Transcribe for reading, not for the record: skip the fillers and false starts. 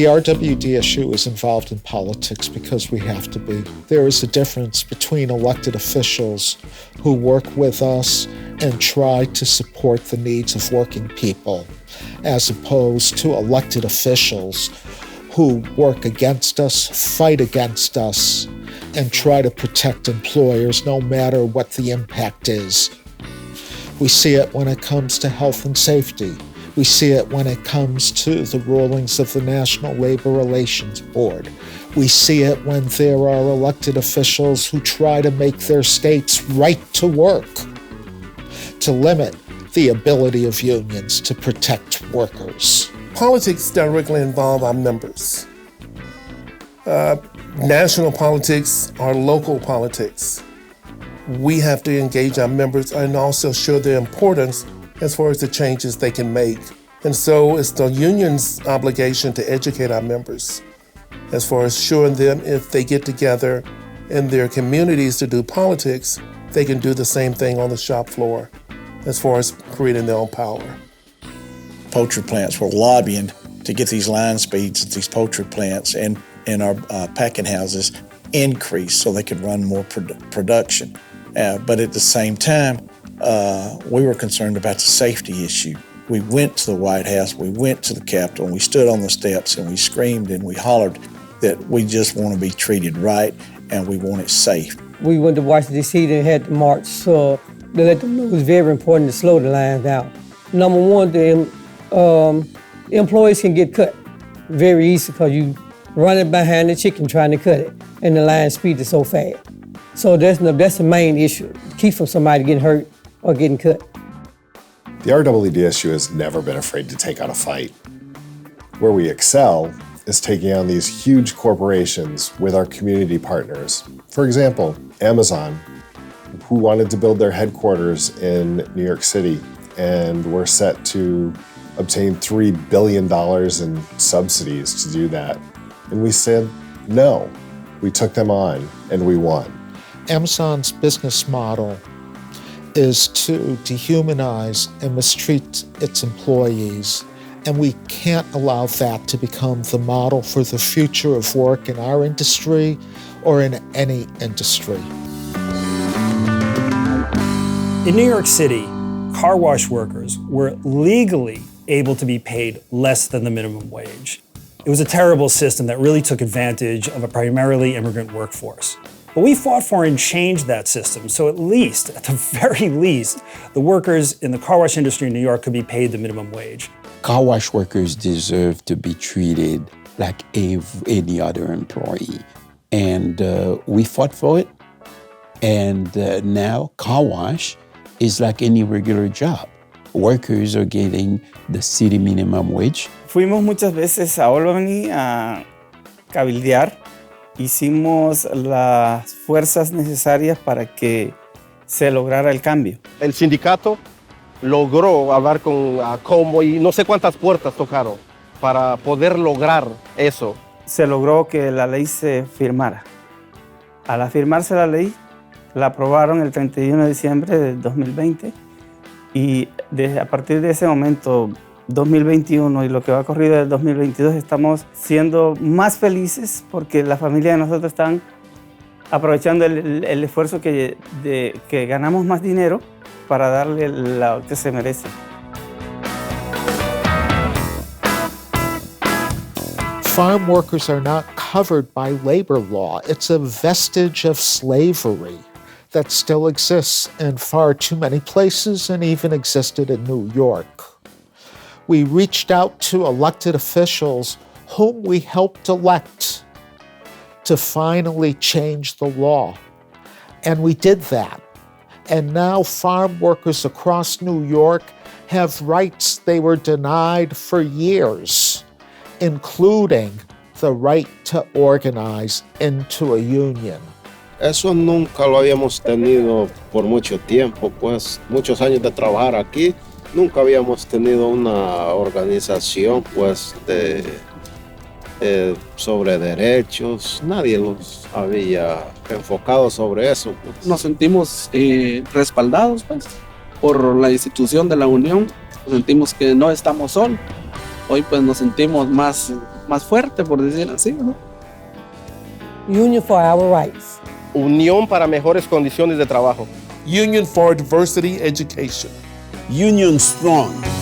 The RWDSU is involved in politics because we have to be. There is a difference between elected officials who work with us and try to support the needs of working people, as opposed to elected officials who work against us, fight against us, and try to protect employers no matter what the impact is. We see it when it comes to health and safety. We see it when it comes to the rulings of the National Labor Relations Board. We see it when there are elected officials who try to make their states right to work, to limit the ability of unions to protect workers. Politics directly involve our members. National politics or local politics. We have to engage our members and also show their importance as far as the changes they can make. And so it's the union's obligation to educate our members as far as showing them if they get together in their communities to do politics, they can do the same thing on the shop floor as far as creating their own power. Poultry plants were lobbying to get these line speeds at these poultry plants and our packing houses increased so they could run more production. But at the same time, we were concerned about the safety issue. We went to the White House, we went to the Capitol, and we stood on the steps and we screamed and we hollered that we just want to be treated right and we want it safe. We went to Washington, D.C. and had to march, so they let them know it was very important to slow the lines down. Number one, the employees can get cut very easy because you running behind the chicken trying to cut it, and the line speed is so fast. So that's the main issue, keep from somebody getting hurt or getting cut. The RWDSU has never been afraid to take on a fight. Where we excel is taking on these huge corporations with our community partners. For example, Amazon, who wanted to build their headquarters in New York City, and we're set to obtain $3 billion in subsidies to do that. And we said no. We took them on and we won. Amazon's business model is to dehumanize and mistreat its employees, and we can't allow that to become the model for the future of work in our industry or in any industry. In New York City, car wash workers were legally able to be paid less than the minimum wage. It was a terrible system that really took advantage of a primarily immigrant workforce. But we fought for and changed that system, so at the very least, the workers in the car wash industry in New York could be paid the minimum wage. Car wash workers deserve to be treated like any other employee. And we fought for it, and now car wash is like any regular job. Workers are getting the city minimum wage. Fuimos muchas veces a Albany a cabildear. Hicimos las fuerzas necesarias para que se lograra el cambio. El sindicato logró hablar con Como y no sé cuántas puertas tocaron para poder lograr eso. Se logró que la ley se firmara. Al afirmarse la ley, la aprobaron el 31 de diciembre del 2020 y a partir de ese momento, 2021 y lo que va corrido del 2022, estamos siendo más felices porque la familia de nosotros están aprovechando el esfuerzo que ganamos más dinero para darle lo que se merece. Farm workers are not covered by labor law. It's a vestige of slavery that still exists in far too many places and even existed in New York. We reached out to elected officials whom we helped elect to finally change the law. And we did that. And now farm workers across New York have rights they were denied for years, including the right to organize into a union. Eso nunca lo habíamos tenido por mucho tiempo, pues muchos años de trabajar aquí. Nunca habíamos tenido una organización pues sobre derechos, nadie nos había enfocado sobre eso. Pues. Nos sentimos respaldados pues, por la institución de la Unión, nos sentimos que no estamos solos. Hoy pues nos sentimos más más fuerte, por decirlo así, ¿no? Union for our rights. Unión para mejores condiciones de trabajo. Union for Diversity Education. Union Strong.